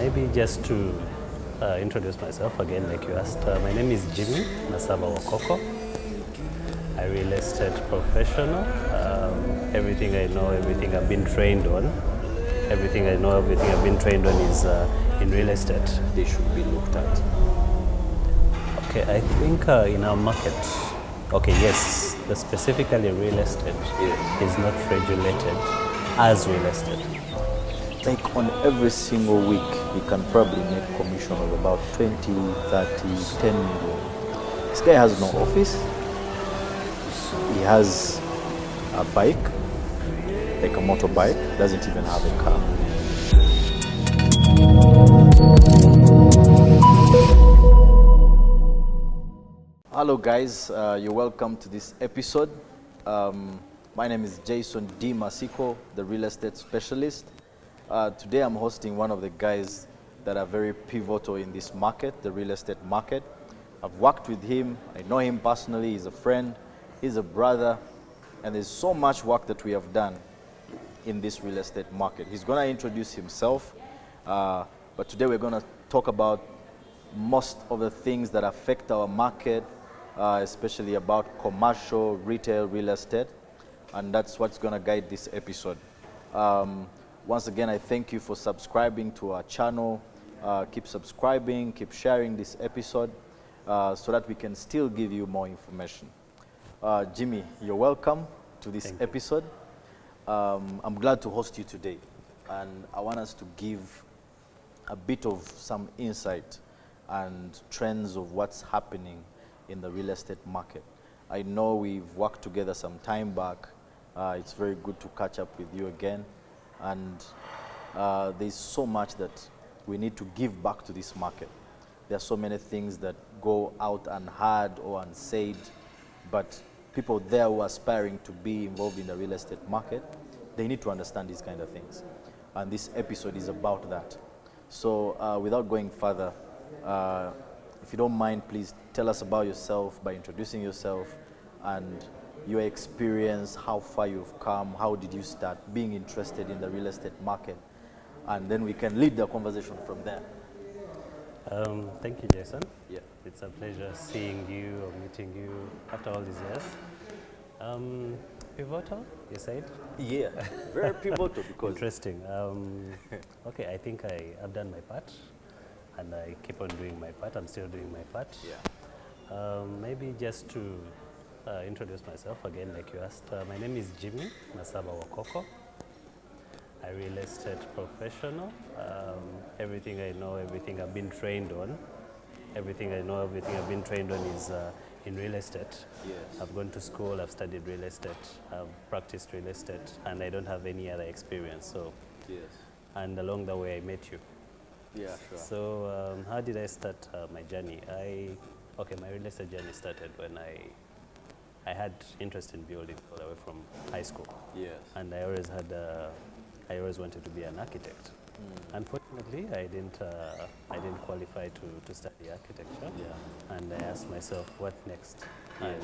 Maybe just to introduce myself again, like you asked. My name is Jimmy Nasaba Wakoko. I'm a real estate professional. Everything I know, everything I've been trained on, everything I know, everything I've been trained on is in real estate. They should be looked at. Okay, I think in our market, okay, yes, specifically real estate is not regulated as real estate. Like on every single week, he can probably make commission of about 20, 30, 10 million. This guy has no office. He has a bike, like a motorbike, doesn't even have a car. Hello guys, you're welcome to this episode. My name is Jason D. Masiko, the real estate specialist. Today I'm hosting one of the guys that are very pivotal in this market, the real estate market. I've worked with him, I know him personally, he's a friend, he's a brother, and there's so much work that we have done in this real estate market. He's gonna introduce himself, but today we're gonna talk about most of the things that affect our market, especially about commercial, retail, real estate, and that's what's gonna guide this episode. Once again, I thank you for subscribing to our channel. Keep subscribing, keep sharing this episode so that we can still give you more information. Jimmy, you're welcome to this episode. I'm glad to host you today, and I want us to give a bit of some insight and trends of what's happening in the real estate market. I know we've worked together some time back. It's very good to catch up with you again. And there's so much that we need to give back to this market. There are so many things that go out unheard or unsaid, but people there who are aspiring to be involved in the real estate market, they need to understand these kind of things. And this episode is about that. So without going further, if you don't mind, please tell us about yourself by introducing yourself and your experience, how far you've come, how did you start being interested in the real estate market, and then we can lead the conversation from there. Thank you, Jason. Yeah. It's a pleasure seeing you or meeting you after all these years. Pivotal, you said? Yeah, very pivotal because... Interesting. Okay, I think I've done my part, and I keep on doing my part. I'm still doing my part. Yeah. Maybe just to introduce myself again, like you asked. My name is Jimmy Nasaba Wakoko. I'm a real estate professional. Everything I know, everything I've been trained on, everything I know, everything I've been trained on is in real estate. Yes. I've gone to school, I've studied real estate, I've practiced real estate, and I don't have any other experience. So, Yes. and along the way I met you. Yeah, sure. So how did I start my journey? My real estate journey started when I had interest in building all the way from high school. Yes. And I always wanted to be an architect. Unfortunately, I didn't qualify to study architecture. Yeah. And I asked myself, what next? And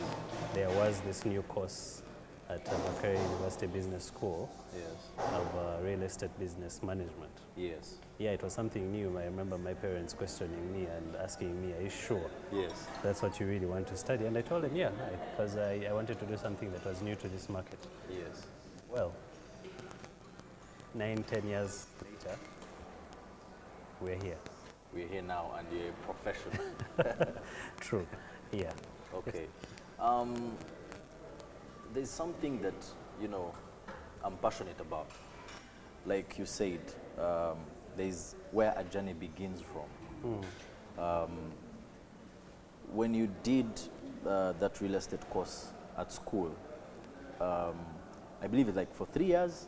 there was this new course at Wakoko University Business School Yes. of real estate business management. Yes. Yeah, it was something new. I remember my parents questioning me and asking me, are you sure Yes. that's what you really want to study? And I told them, yeah, because I wanted to do something that was new to this market. Yes. Well, 9-10 years later, we're here. We're here now, and you're a professional. True, yeah. Okay. There's something that, I'm passionate about. Like you said, there's where a journey begins from. When you did that real estate course at school, I believe it's like for 3 years,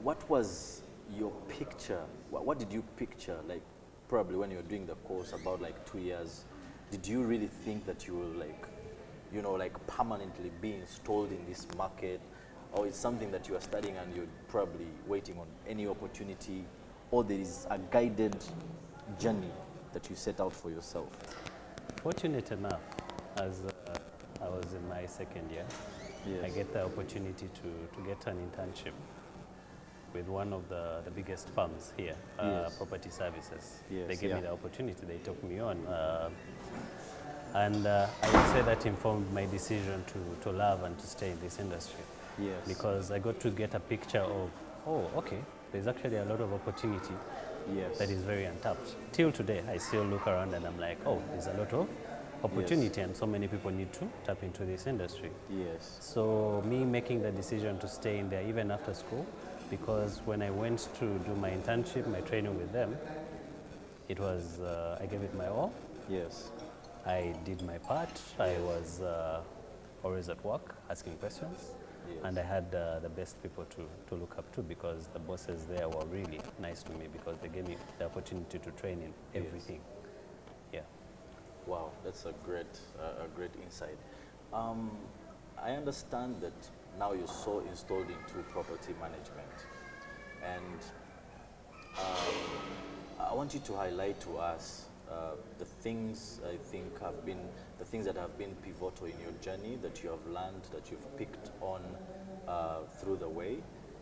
what was your picture? What did you picture, like probably when you were doing the course about like 2 years? Did you really think that you will like permanently be installed in this market? Or it's something that you are studying and you're probably waiting on any opportunity? Or there is a guided journey that you set out for yourself? Fortunate enough, as I was in my second year, Yes. I get the opportunity to get an internship with one of the biggest firms here, Yes. Property Services. Yes, They gave yeah. me the opportunity, they took me on. And I would say that informed my decision to love and to stay in this industry. Yes. Because I got to get a picture of, oh, okay, there's actually a lot of opportunity Yes. that is very untapped. Till today, I still look around and I'm like, oh, there's a lot of opportunity and so many people need to tap into this industry. Yes. So me making the decision to stay in there even after school, because when I went to do my internship, my training with them, it was, I gave it my all. Yes. I did my part. I was always at work asking questions. Yes. And I had the best people to look up to, because the bosses there were really nice to me because they gave me the opportunity to train in everything. Yeah. Wow, that's a great insight. I understand that now you're so installed into property management, and I want you to highlight to us the things I think have been the things that have been pivotal in your journey, that you have learned, that you've picked on through the way,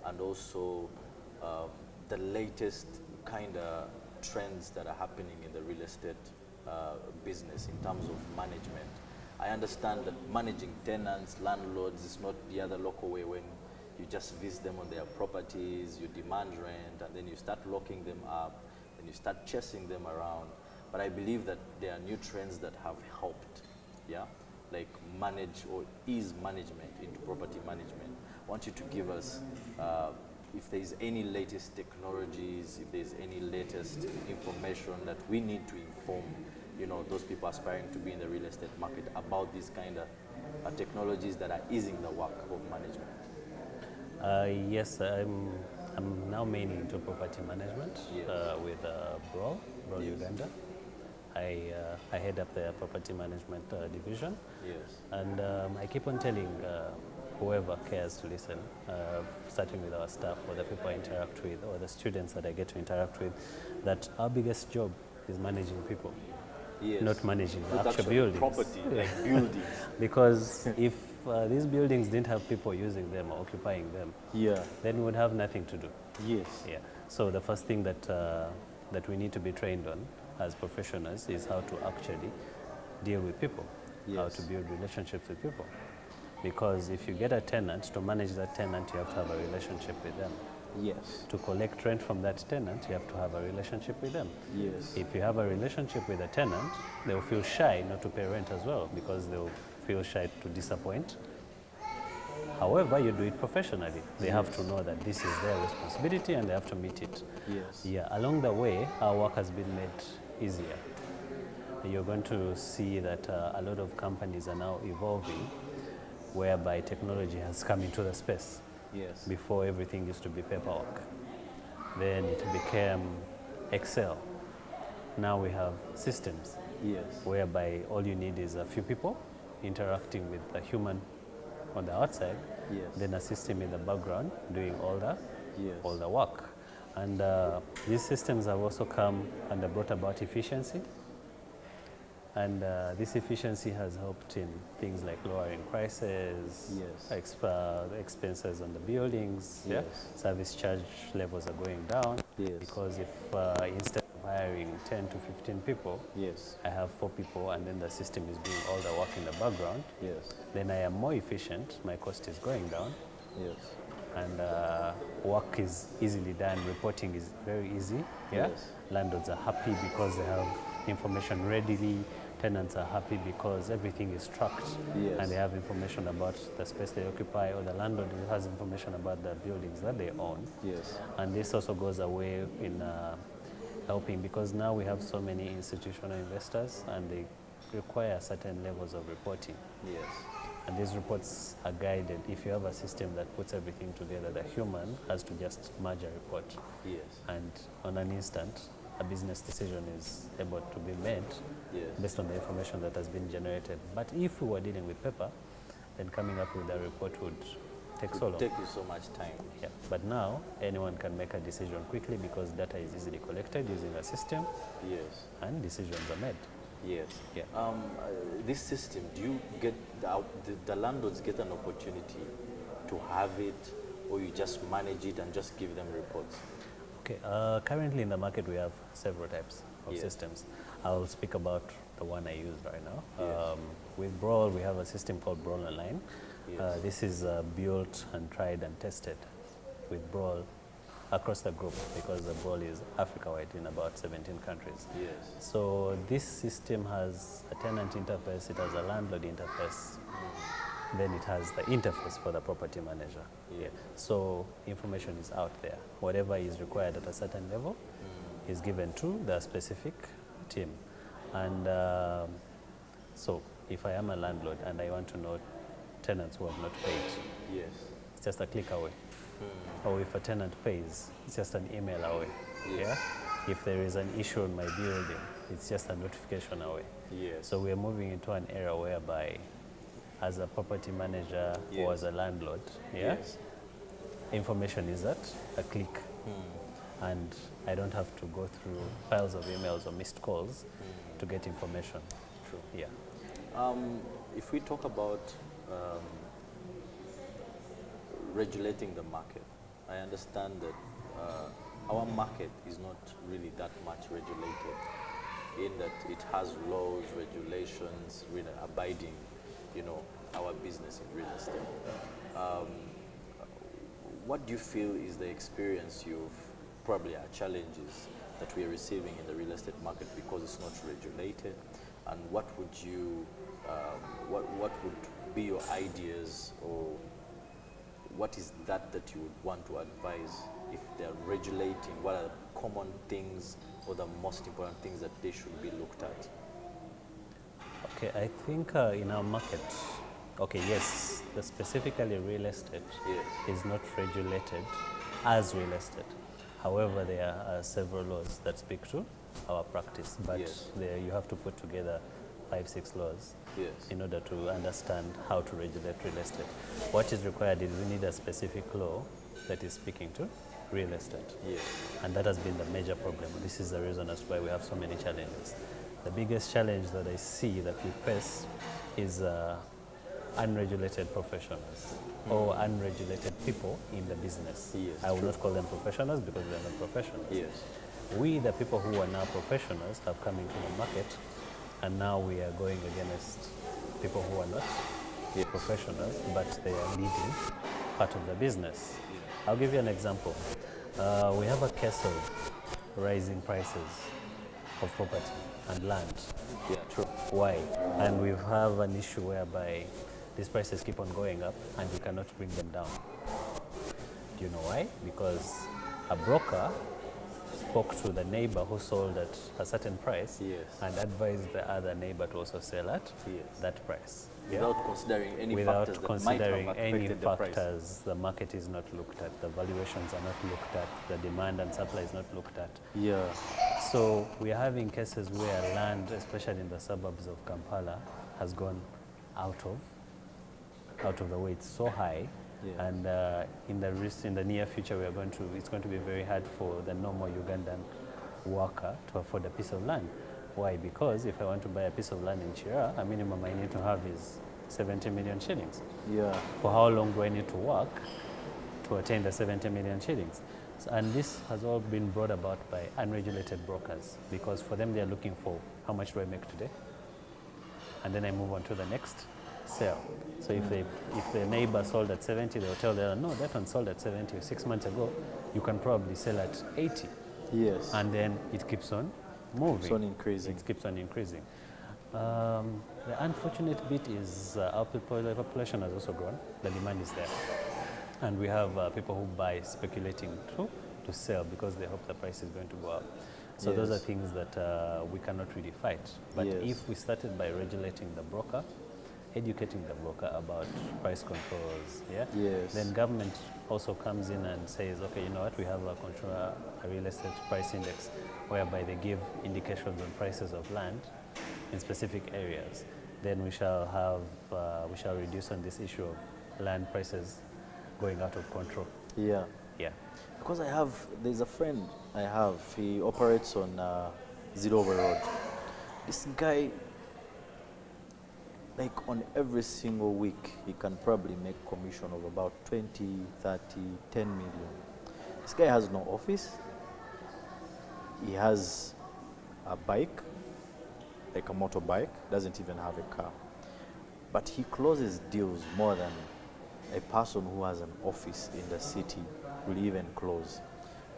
and also the latest kind of trends that are happening in the real estate business in terms of management. I understand that managing tenants, landlords is not the other local way when you just visit them on their properties, you demand rent, and then you start locking them up, and you start chasing them around. But I believe that there are new trends that have helped, yeah, like manage or ease management into property management. I want you to give us if there's any latest technologies, if there's any latest information that we need to inform, you know, those people aspiring to be in the real estate market about these kind of technologies that are easing the work of management. Yes, I'm now mainly into property management. Yes. With Bro Yes. Uganda. I head up the property management division. Yes. And I keep on telling whoever cares to listen, starting with our staff or the people I interact with or the students that I get to interact with, that our biggest job is managing people, Yes. not managing the Not actual actually buildings. property, like buildings. Because if these buildings didn't have people using them or occupying them, Yeah. then we would have nothing to do. Yes. Yeah. So the first thing that we need to be trained on as professionals is how to actually deal with people, how Yes. to build relationships with people. Because if you get a tenant, to manage that tenant, you have to have a relationship with them. Yes. To collect rent from that tenant, you have to have a relationship with them. Yes. If you have a relationship with a tenant, they'll feel shy not to pay rent as well, because they'll feel shy to disappoint. However, you do it professionally. They have to know that this is their responsibility and they have to meet it. Yes. Yeah, along the way, our work has been made easier. You're going to see that a lot of companies are now evolving, whereby technology has come into the space. Yes. Before, everything used to be paperwork. Then it became Excel. Now we have systems, Yes. whereby all you need is a few people interacting with a human on the outside, Yes. then a system in the background doing all Yes. the work. And these systems have also come and have brought about efficiency. And this efficiency has helped in things like lowering prices, Yes. expenses on the buildings, Yes. service charge levels are going down. Yes. Because if instead of hiring 10 to 15 people, Yes. I have 4 people and then the system is doing all the work in the background, Yes. then I am more efficient, my cost is going down, Yes. and work is easily done, reporting is very easy. Yeah? Yes. Landlords are happy because they have information readily, tenants are happy because everything is tracked. Yes. And they have information about the space they occupy, or the landlord has information about the buildings that they own. Yes. And this also goes away in helping, because now we have so many institutional investors and they require certain levels of reporting. Yes. And these reports are guided. If you have a system that puts everything together, the human has to just merge a report. Yes. And on an instant, a business decision is able to be made Yes. based on the information that has been generated. But if we were dealing with paper, then coming up with a report would take so long. Take you so much time. Yeah. But now, anyone can make a decision quickly because data is easily collected using a system, Yes. and decisions are made. Yes. Yeah. This system, do you get the landlords get an opportunity to have it or you just manage it and just give them reports? Okay, currently in the market we have several types of Yes. systems. I'll speak about the one I use right now. Yes. With Brawl, we have a system called Brawl Online. Yes. This is built and tried and tested with Brawl across the group because the Brawl is Africa-wide in about 17 countries. Yes. So this system has a tenant interface, it has a landlord interface, then it has the interface for the property manager. Yeah. So information is out there. Whatever is required at a certain level is given to the specific team. And so if I am a landlord and I want to know tenants who have not paid, Yes. it's just a click away. Or if a tenant pays, it's just an email away. Yes. Yeah? If there is an issue in my building, it's just a notification away. Yes. So we are moving into an era whereby as a property manager or Yes. as a landlord, yeah, Yes. information is at a click. And I don't have to go through piles of emails or missed calls to get information. True. Yeah. If we talk about regulating the market, I understand that our market is not really that much regulated, in that it has laws, regulations, really abiding, our business in real estate. What do you feel is the experience probably our challenges that we are receiving in the real estate market because it's not regulated? And what would you, what would be your ideas, or what is that you would want to advise if they're regulating? What are the common things or the most important things that they should be looked at? Okay, I think in our market, okay, yes, specifically real estate Yes. is not regulated as real estate. However, there are several laws that speak to our practice, but Yes. there you have to put together 5-6 laws Yes. in order to understand how to regulate real estate. What is required is we need a specific law that is speaking to real estate. Yes. And that has been the major problem. This is the reason as to why we have so many challenges. The biggest challenge that I see that we face is unregulated professionals or unregulated people in the business. Yes, I will true. not call them professionals because they are not professionals. Yes. We, the people who are now professionals, have come into the market, and now we are going against people who are not Yes. professionals, but they are leading part of the business. I'll give you an example. We have a case of rising prices of property and land. Yeah, true. Why? And we have an issue whereby these prices keep on going up and we cannot bring them down. Do you know why? Because a broker spoke to the neighbor who sold at a certain price Yes. and advised the other neighbor to also sell at Yes. that price. Without considering any Without factors that considering might have any affected the price. factors, the market is not looked at, the valuations are not looked at, the demand and supply is not looked at. Yeah. So we are having cases where land, especially in the suburbs of Kampala, has gone out of the way. It's so high, Yeah. and in the near future, it's going to be very hard for the normal Ugandan worker to afford a piece of land. Why? Because if I want to buy a piece of land in Chira, a minimum I need to have is 70 million shillings. Yeah. For how long do I need to work to attain the 70 million shillings? And this has all been brought about by unregulated brokers, because for them they are looking for how much do I make today, and then I move on to the next sale. So if the neighbor sold at 70, they'll tell them, no, that one sold at 70 6 months ago, you can probably sell at 80. Yes. And then it keeps on moving. Keeps on increasing. It keeps on increasing. The unfortunate bit is the population has also grown. The demand is there. And we have people who buy speculating to sell because they hope the price is going to go up. So those are Yes. things that we cannot really fight. But Yes. if we started by regulating the broker, educating the broker about price controls, yeah? Yes. Then government also comes in and says, okay, you know what, we have a real estate price index whereby they give indications on prices of land in specific areas. Then we shall reduce on this issue of land prices going out of control. Yeah. Yeah. Because there's a friend I have, he operates on Zidover Road. This guy, like on every single week, he can probably make commission of about 20, 30, 10 million. This guy has no office. He has a bike, like a motorbike, doesn't even have a car. But he closes deals more than a person who has an office in the city will even close.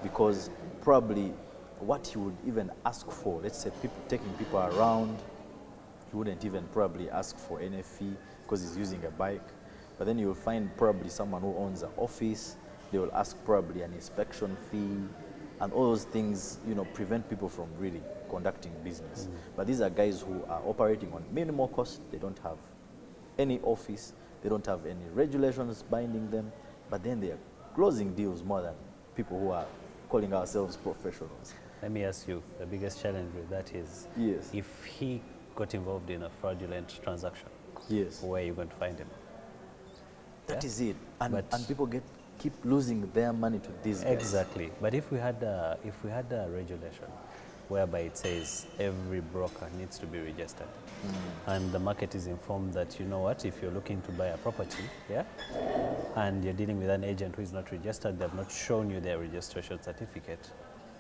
Because probably what he would even ask for, let's say taking people around, he wouldn't even probably ask for any fee because he's using a bike. But then you'll find probably someone who owns an office, they will ask probably an inspection fee, and all those things, prevent people from really conducting business. But these are guys who are operating on minimal cost. They don't have any office, they don't have any regulations binding them, but then they are closing deals more than people who are calling ourselves professionals. Let me ask you, the biggest challenge with that is, Yes. if he got involved in a fraudulent transaction, Yes. where are you going to find him? That Yeah. is it. And But- people keep losing their money to these guys. Exactly. But if we had a regulation whereby it says every broker needs to be registered, and the market is informed that, you know what, if you're looking to buy a property, yeah, and you're dealing with an agent who is not registered, they've not shown you their registration certificate,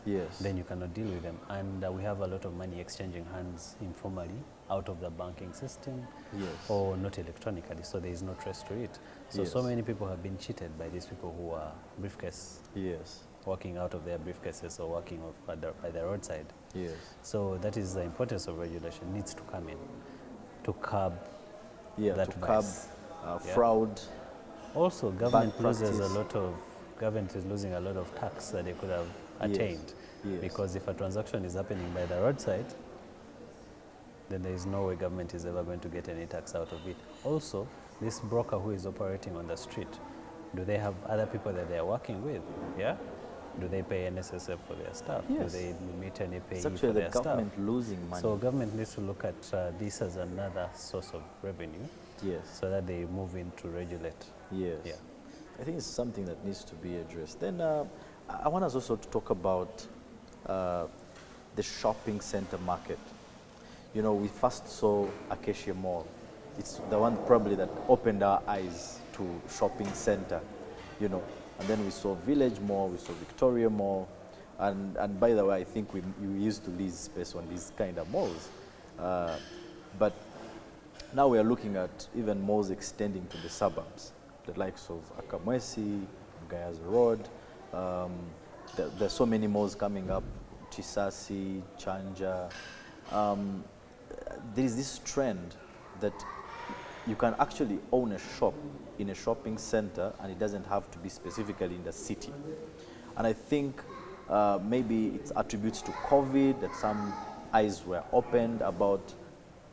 Yes. then you cannot deal with them. And we have a lot of money exchanging hands informally out of the banking system, Yes. or not electronically, so there is no trace to it. So Yes. many people have been cheated by these people who are briefcase, Yes. walking out of their briefcases or walking off by the roadside. Yes. So that is the importance of regulation, needs to come in to curb Yeah, that to curb vice. Yeah. fraud. Also, government loses practice. government is losing a lot of tax that they could have Yes. attained. Yes. Because if a transaction is happening by the roadside, then there is no way government is ever going to get any tax out of it. Also, this broker who is operating on the street, do they have other people that they are working with? Yeah? Do they pay NSSF for their staff? Yes. Do they meet any payee It's for actually the their staff? government losing money. So government needs to look at this as another source of revenue, Yes. so that they move in to regulate. Yes. Yeah. I think it's something that needs to be addressed. Then I want us also to talk about the shopping center market. We first saw Acacia Mall. It's the one probably that opened our eyes to shopping center, And then we saw Village Mall, we saw Victoria Mall. And by the way, I think we used to lease space on these kind of malls. But now we are looking at even malls extending to the suburbs, the likes of Akamwesi, Gayas Road. There's so many malls coming up, Chisasi, Chanja. There is this trend that you can actually own a shop in a shopping center and it doesn't have to be specifically in the city. And I think maybe it attributes to COVID, that some eyes were opened about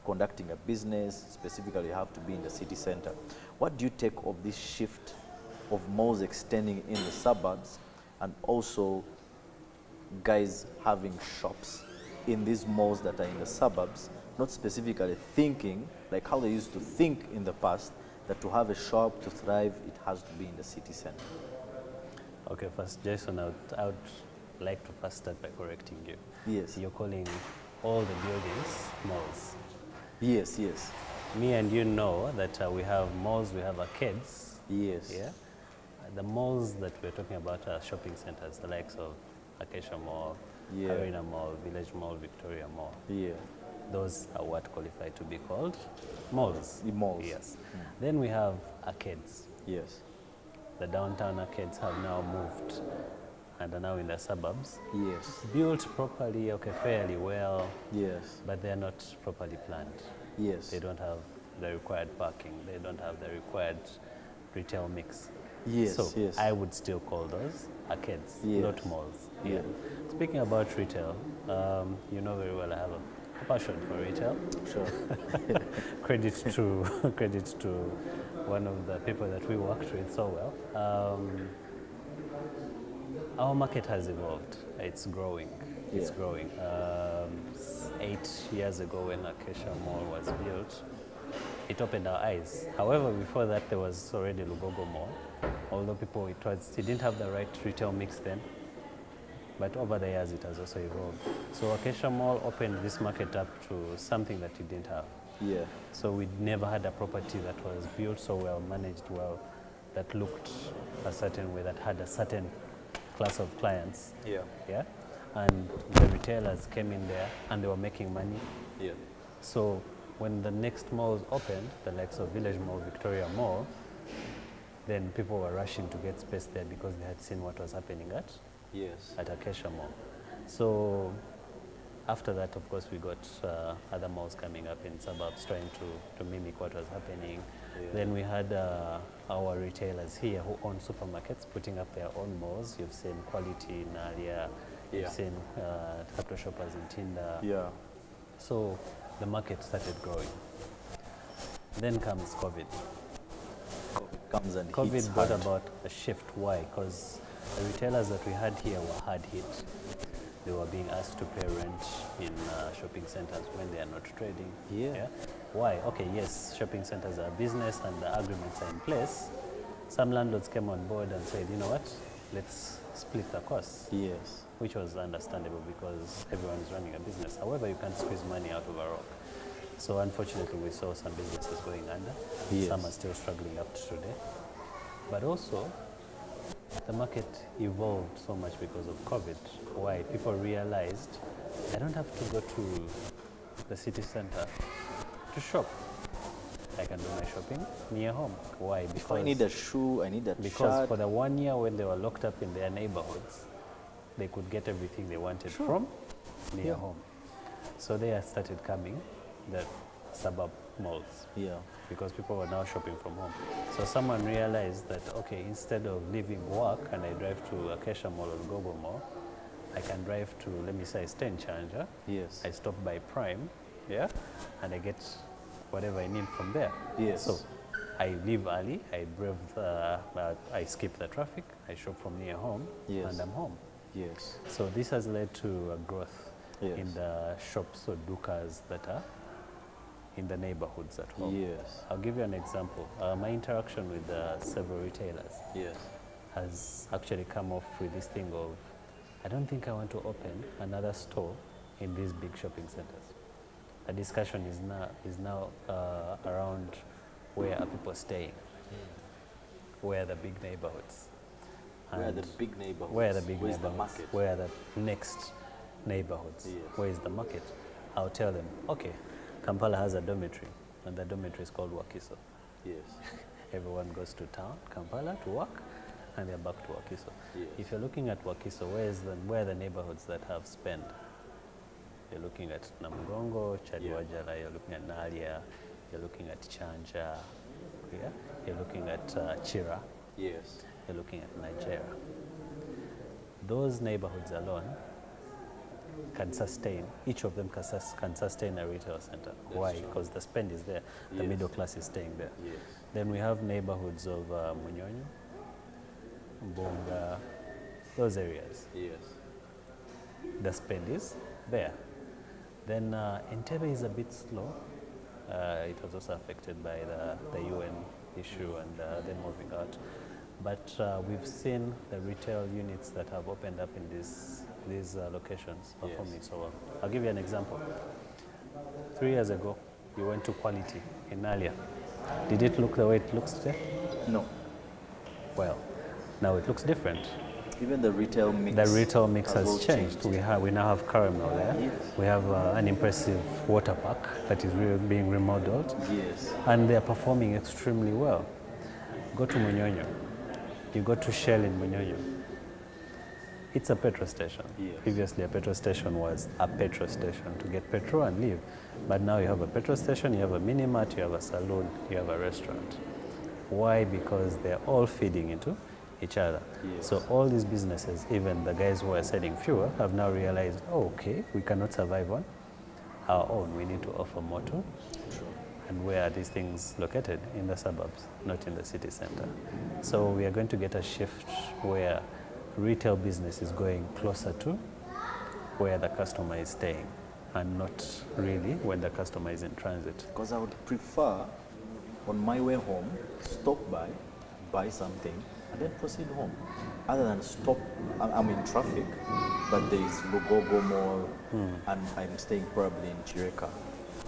conducting a business, specifically you have to be in the city center. What do you take of this shift of malls extending in the suburbs, and also guys having shops in these malls that are in the suburbs, not specifically thinking like how they used to think in the past, that to have a shop to thrive, it has to be in the city center? Okay, first, Jason, I would like to first start by correcting you. Yes. You're calling all the buildings malls. Yes, yes. Me and you know that we have malls, we have arcades. Yes. Yeah. The malls that we're talking about are shopping centers, the likes of Acacia Mall, Yeah. Arena Mall, Village Mall, Victoria Mall. Yeah. Those are what qualify to be called malls. The malls. Yes. Then we have arcades. Yes. The downtown arcades have now moved and are now in the suburbs. Yes. Built properly, okay, fairly well, Yes. but they're not properly planned. Yes. They don't have the required parking. They don't have the required retail mix. Yes, So yes. I would still call those arcades, Yes. not malls. Yeah. Speaking about retail, you know very well I have a passion for retail. Sure. Credit to one of the people that we worked with so well. Our market has evolved. It's growing. It's Yeah. growing. 8 years ago, when Acacia Mall was built, it opened our eyes. However, before that, there was already Lugogo Mall. Although it didn't have the right retail mix then, but over the years, it has also evolved. So Acacia Mall opened this market up to something that it didn't have. Yeah. So we never had a property that was built so well, managed well, that looked a certain way, that had a certain class of clients. Yeah. Yeah. And the retailers came in there and they were making money. Yeah. So when the next malls opened, the likes of Village Mall, Victoria Mall, then people were rushing to get space there because they had seen what was happening Yes. at Acacia Mall. So after that, of course, we got other malls coming up in suburbs trying to mimic what was happening. Yeah. Then we had our retailers here who own supermarkets putting up their own malls. You've seen Quality in Alia, Yeah. you've seen Tattoo Shoppers in Tinder. Yeah. So the market started growing. Then comes COVID. Comes and hits COVID brought hard. about a shift. Why? Because the retailers that we had here were hard hit. They were being asked to pay rent in shopping centers when they are not trading. Yeah. Why? Okay, yes, shopping centers are business and the agreements are in place. Some landlords came on board and said, you know what, let's split the costs, Yes. which was understandable because everyone is running a business. However, you can't squeeze money out of a rock. So unfortunately, we saw some businesses going under. Yes. Some are still struggling up to today. But also, the market evolved so much because of COVID. Why? People realized I don't have to go to the city center to shop. I can do my shopping near home. Why? If I need a shoe, I need a Because shirt. for the 1 year when they were locked up in their neighborhoods, they could get everything they wanted from near home. So they started coming, the suburb malls, Yeah. because people were now shopping from home. So someone realized that, okay, instead of leaving work and I drive to Acacia Mall or Gogo Mall, I can drive to, let me say, I stay in Challenger. Yes. I stop by Prime, yeah, and I get whatever I need from there. Yes. So I leave early, I brave I skip the traffic, I shop from near home, Yes. and I'm home. Yes. So this has led to a growth Yes. in the shops or dukas that are in the neighborhoods at home. Yes. I'll give you an example. My interaction with several retailers Yes. has actually come off with this thing of, I don't think I want to open another store in these big shopping centers. The discussion is now around where are people staying, where are the big neighborhoods. Where are the And big neighborhoods? where are the big Where's the neighborhoods? market? Where are the next neighborhoods? Yes. Where is the market? I'll tell them, okay, Kampala has a dormitory, and the dormitory is called Wakiso. Yes. Everyone goes to town, Kampala, to work, and they're back to Wakiso. Yes. If you're looking at Wakiso, where are the neighborhoods that have spend? You're looking at Namugongo, Chadiwajala, you're looking at Nalia, you're looking at Chanja, yeah? You're looking at Chira, Yes. you're looking at Nigeria. Those neighborhoods alone can sustain, each of them can sustain a retail center. Why? Because the spend is there, the Yes. middle class is staying there. Yes. Then we have neighborhoods of Munyonyo, Mbonga, those areas. Yes. The spend is there. Then Entebbe is a bit slow. It was also affected by the UN issue and then moving out. But we've seen the retail units that have opened up in these locations performing so well. I'll give you an example. 3 years ago, you went to Quality in Alia. Did it look the way it looks today? No. Well, now it looks different. Even the retail mix. The retail mix all has changed. We now have caramel there. Yes. We have an impressive water park that is being remodeled, Yes. and they are performing extremely well. Go to Munyonyo. You go to Shell in Munyonyo. It's a petrol station. Yes. Previously, a petrol station was a petrol station to get petrol and leave. But now you have a petrol station, you have a mini mart, you have a saloon, you have a restaurant. Why? Because they're all feeding into each other. Yes. So all these businesses, even the guys who are selling fuel, have now realized, oh, okay, we cannot survive on our own. We need to offer more too. True. And where are these things located? In the suburbs, not in the city center. So we are going to get a shift where retail business is going closer to where the customer is staying and not really when the customer is in transit. Because I would prefer, on my way home, stop by, buy something, and then proceed home. Other than stop, I'm in traffic, but there is Lugogo Mall, and I'm staying probably in Chireka.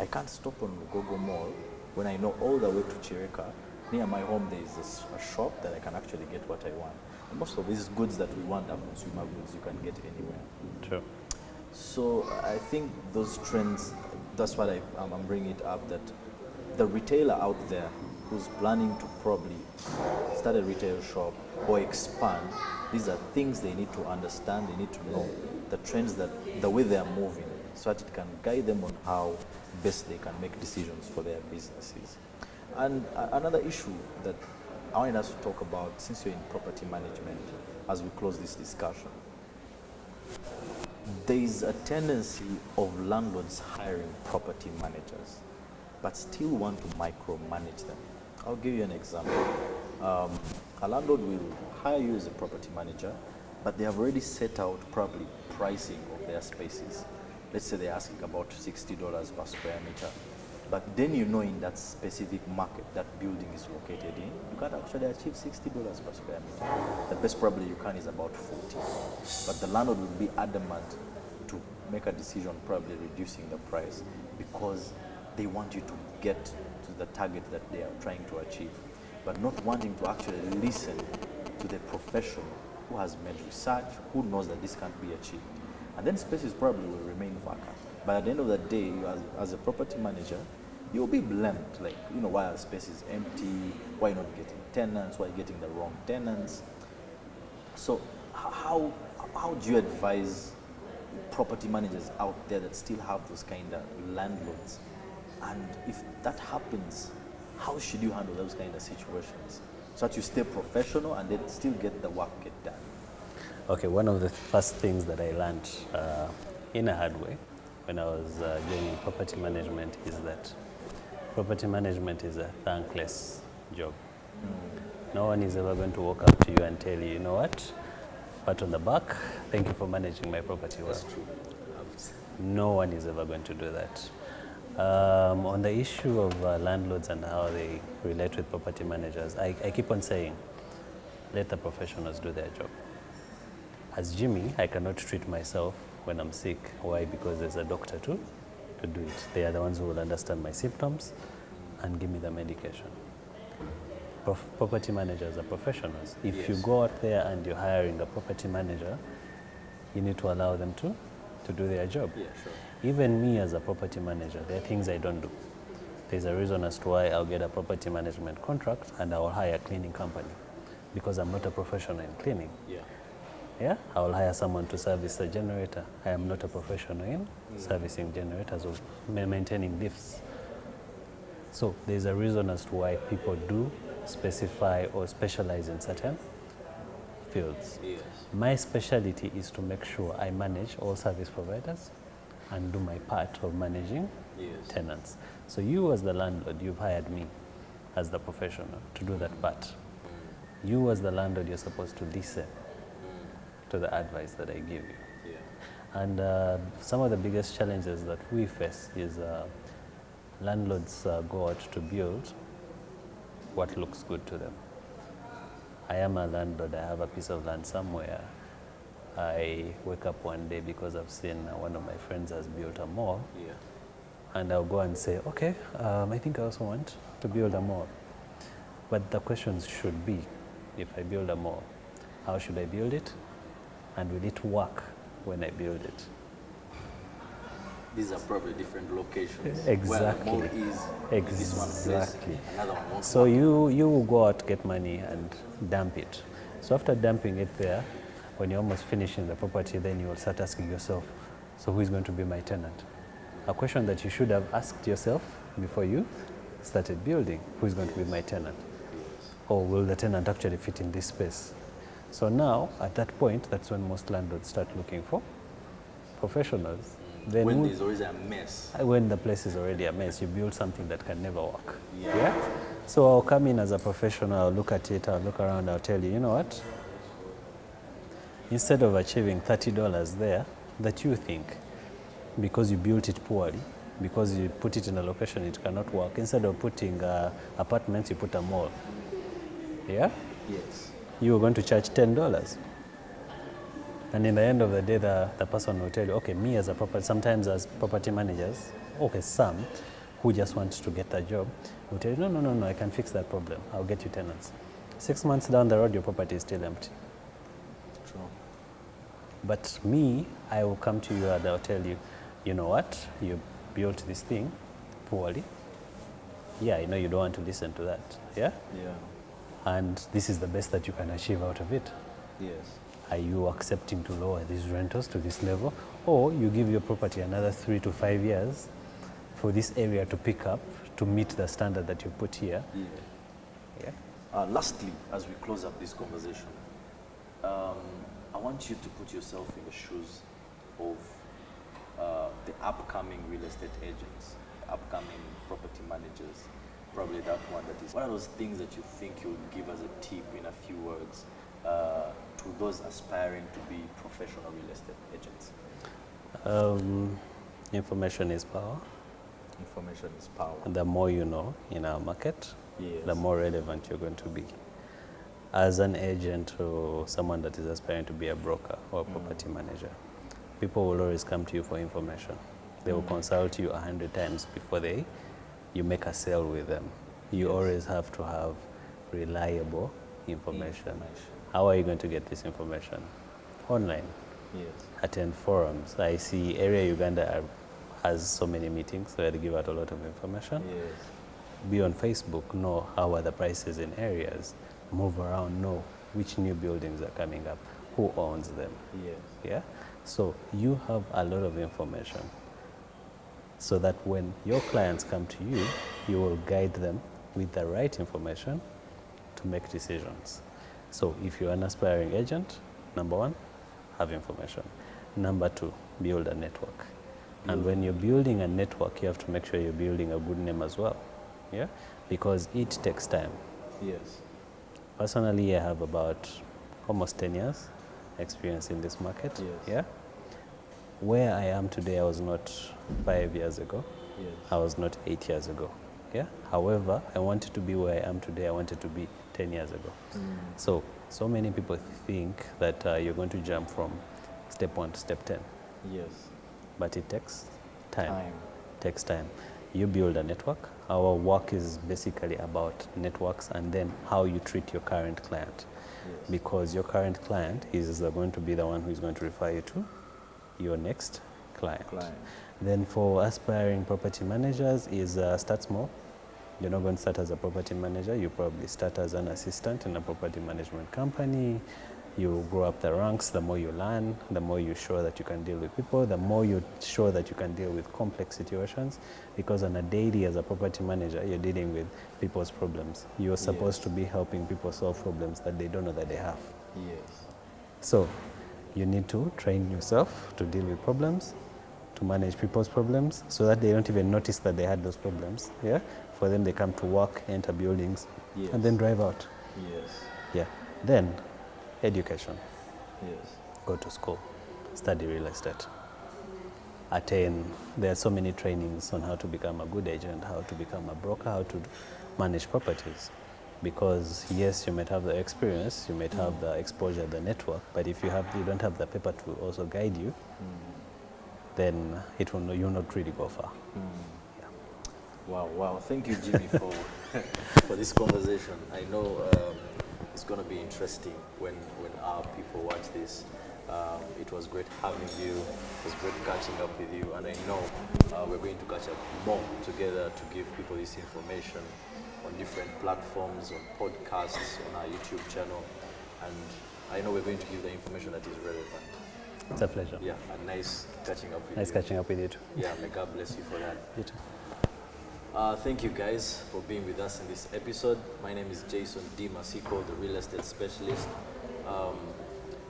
I can't stop on Wakoko Mall when I know all the way to Chireka, near my home there is a shop that I can actually get what I want. And most of these goods that we want are consumer goods you can get anywhere. True. So I think those trends, that's what I'm bringing it up, that the retailer out there who's planning to probably start a retail shop or expand, these are things they need to understand, they need to know the trends, that the way they are moving, so that it can guide them on how best they can make decisions for their businesses. And another issue that I wanted us to talk about, since you're in property management, as we close this discussion, there is a tendency of landlords hiring property managers, but still want to micromanage them. I'll give you an example. A landlord will hire you as a property manager, but they have already set out probably pricing of their spaces. Let's say they're asking about $60 per square meter. But then you know in that specific market that building is located in, you can't actually achieve $60 per square meter. The best probably you can is about 40. But the landlord will be adamant to make a decision probably reducing the price because they want you to get to the target that they are trying to achieve, but not wanting to actually listen to the professional who has made research, who knows that this can't be achieved. And then spaces probably will remain vacant. But at the end of the day, you as a property manager, you'll be blamed, like, you know, why are spaces empty, why you're not getting tenants, why you're getting the wrong tenants. So how do you advise property managers out there that still have those kind of landlords? And if that happens, how should you handle those kind of situations so that you stay professional and then still get the work get done? Okay, one of the first things that I learned in a hard way when I was doing property management is that property management is a thankless job. No one is ever going to walk up to you and tell you, you know what, pat on the back, thank you for managing my property well. That's true. No one is ever going to do that. On the issue of landlords and how they relate with property managers, I keep on saying, let the professionals do their job. As Jimmy, I cannot treat myself when I'm sick. Why? Because there's a doctor to do it. They are the ones who will understand my symptoms and give me the medication. Property managers are professionals. If you go out there and you're hiring a property manager, you need to allow them to do their job. Yeah, sure. Even me as a property manager, there are things I don't do. There's a reason as to why I'll get a property management contract and I'll hire a cleaning company, because I'm not a professional in cleaning. Yeah, I will hire someone to service a generator. I am not a professional in servicing generators or maintaining lifts. So there's a reason as to why people do specify or specialize in certain fields. Yes. My specialty is to make sure I manage all service providers and do my part of managing tenants. So you as the landlord, you've hired me as the professional to do that part. You as the landlord, you're supposed to listen to the advice that I give you. And some of the biggest challenges that we face is landlords go out to build what looks good to them. I am a landlord, I have a piece of land somewhere. I wake up one day because I've seen one of my friends has built a mall. And I'll go and say, okay, I think I also want to build a mall. But the questions should be, if I build a mall, how should I build it? And will it work when I build it? These are probably different locations. Exactly. Where the mall is this one place, another one won't So work. you will go out, get money and dump it. So after dumping it there, when you're almost finishing the property, then you will start asking yourself, so who is going to be my tenant? A question that you should have asked yourself before you started building, who is going to be my tenant? Or will the tenant actually fit in this space? So now, at that point, that's when most landlords start looking for professionals. Then When there's always a mess. when the place is already a mess, you build something that can never work. Yeah? So I'll come in as a professional, I'll look at it, I'll look around, I'll tell you, you know what? Instead of achieving $30 there that you think, because you built it poorly, because you put it in a location it cannot work, instead of putting apartments, you put a mall. Yeah? Yes. You are going to charge $10. And in the end of the day, the person will tell you, okay, me as a property, sometimes as property managers, okay, some who just want to get a job will tell you, no, I can fix that problem. I'll get you tenants. 6 months down the road, your property is still empty. True. But me, I will come to you and I'll tell you, you know what, you built this thing poorly. Yeah, I know you don't want to listen to that. Yeah? Yeah. And this is the best that you can achieve out of it. Yes. Are you accepting to lower these rentals to this level? Or you give your property another 3 to 5 years for this area to pick up to meet the standard that you put here. Yeah. Lastly, as we close up this conversation, I want you to put yourself in the shoes of the upcoming real estate agents, upcoming property managers, probably that one that is. What are those things that you think you would give as a tip in a few words to those aspiring to be professional real estate agents? Information is power. Information is power. And the more you know in our market, Yes. the more relevant you're going to be. As an agent or someone that is aspiring to be a broker or a property manager, people will always come to you for information. They will consult you 100 times before you make a sale with them. You always have to have reliable information. How are you going to get this information? Online. Yes. Attend forums. I see Area Uganda has so many meetings, so they give out a lot of information. Yes. Be on Facebook, know how are the prices in areas. Move around, know which new buildings are coming up, who owns them. Yes. Yeah? So you have a lot of information so that when your clients come to you, you will guide them with the right information to make decisions. So if you're an aspiring agent, number one, have information. Number two, build a network. And when you're building a network, you have to make sure you're building a good name as well. Yeah? Because it takes time. Yes. Personally, I have about almost 10 years experience in this market. Yes. Yeah? Where I am today, I was not 5 years ago. Yes. I was not 8 years ago. Yeah? However, I wanted to be where I am today. I wanted to be 10 years ago. So many people think that you're going to jump from step 1 to step 10. Yes. But it takes time. Time. Takes time. You build a network. Our work is basically about networks and then how you treat your current client. Yes. Because your current client is going to be the one who is going to refer you to your next client. Then for aspiring property managers is start small. You're not going to start as a property manager. You probably start as an assistant in a property management company. You grow up the ranks. The more you learn, the more you show that you can deal with people, the more you show that you can deal with complex situations. Because on a daily as a property manager, you're dealing with people's problems. You're supposed to be helping people solve problems that they don't know that they have. Yes. So you need to train yourself to deal with problems, to manage people's problems, so that they don't even notice that they had those problems. Yeah. For them, they come to work, enter buildings, and then drive out. Yes. Yeah. Then, education. Yes. Go to school, study real estate. There are so many trainings on how to become a good agent, how to become a broker, how to manage properties. Because yes, you might have the experience, you might have the exposure, the network, but if you don't have the paper to also guide you, then you'll not really go far. Wow. Thank you, Jimmy, for this conversation. I know it's going to be interesting when our people watch this. It was great having you. It was great catching up with you. And I know we're going to catch up more together to give people this information on different platforms, on podcasts, on our YouTube channel. And I know we're going to give the information that is relevant. It's a pleasure. Yeah, and nice catching up with you. Nice catching up with you too. Yeah, may God bless you for that. You too. Thank you guys for being with us in this episode. My name is Jason D. Masiko, the real estate specialist.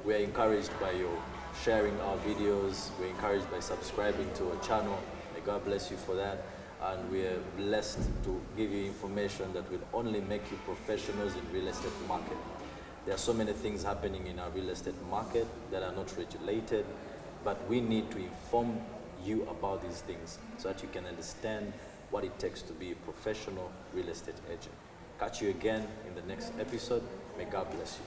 We are encouraged by your sharing our videos. We're encouraged by subscribing to our channel. May God bless you for that. And we are blessed to give you information that will only make you professionals in real estate market. There are so many things happening in our real estate market that are not regulated, but we need to inform you about these things so that you can understand what it takes to be a professional real estate agent. Catch you again in the next episode. May God bless you.